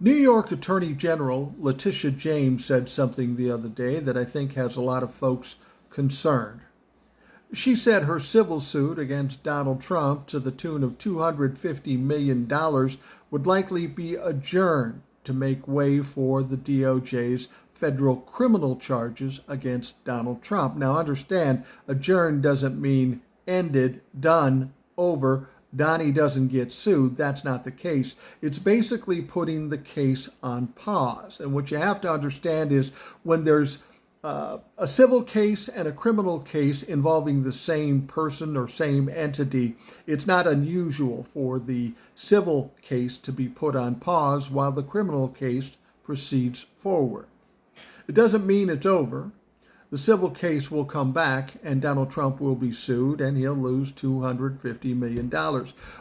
New York Attorney General Letitia James said something the other day that I think has a lot of folks concerned. She said her civil suit against Donald Trump to the tune of $250 million would likely be adjourned to make way for the DOJ's federal criminal charges against Donald Trump. Now understand, adjourned doesn't mean ended, done, over. Donnie doesn't get sued. That's not the case. It's basically putting the case on pause. And what you have to understand is when there's a civil case and a criminal case involving the same person or same entity, it's not unusual for the civil case to be put on pause while the criminal case proceeds forward. It doesn't mean it's over. The civil case will come back and Donald Trump will be sued and he'll lose $250 million.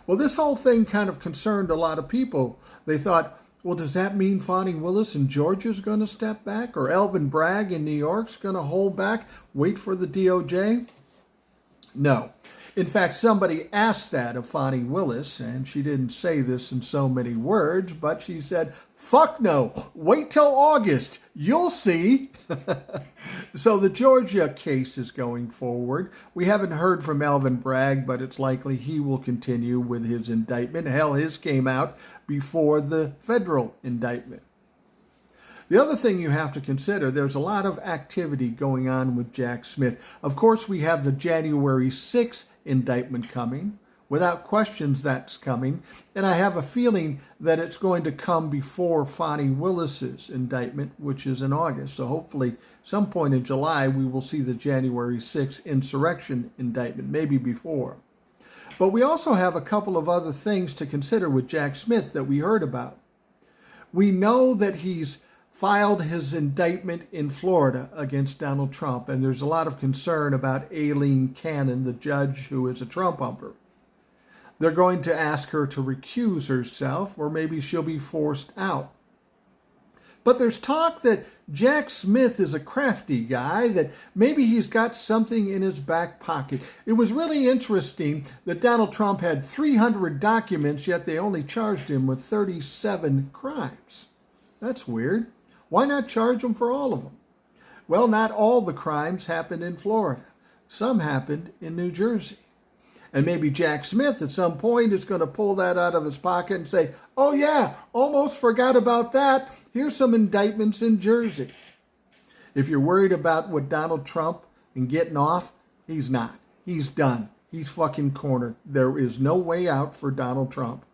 Well, this whole thing kind of concerned a lot of people. They thought, well, does that mean Fani Willis in Georgia is going to step back? Or Alvin Bragg in New York is going to hold back, wait for the DOJ? No. In fact, somebody asked that of Fani Willis, and she didn't say this in so many words, but she said, fuck no, wait till August, you'll see. So the Georgia case is going forward. We haven't heard from Alvin Bragg, but it's likely he will continue with his indictment. Hell, his came out before the federal indictment. The other thing you have to consider, there's a lot of activity going on with Jack Smith. Of course, we have the January 6th indictment coming. Without questions, that's coming. And I have a feeling that it's going to come before Fani Willis's indictment, which is in August. So hopefully, some point in July, we will see the January 6th insurrection indictment, maybe before. But we also have a couple of other things to consider with Jack Smith that we heard about. We know that he's filed his indictment in Florida against Donald Trump, and there's a lot of concern about Aileen Cannon, the judge who is a Trump bumper. They're going to ask her to recuse herself, or maybe she'll be forced out. But there's talk that Jack Smith is a crafty guy, that maybe he's got something in his back pocket. It was really interesting that Donald Trump had 300 documents, yet they only charged him with 37 crimes. That's weird. Why not charge him for all of them? Well, not all the crimes happened in Florida. Some happened in New Jersey. And maybe Jack Smith at some point is going to pull that out of his pocket and say, oh yeah, almost forgot about that. Here's some indictments in Jersey. If you're worried about what Donald Trump and getting off, he's not. He's done. He's fucking cornered. There is no way out for Donald Trump.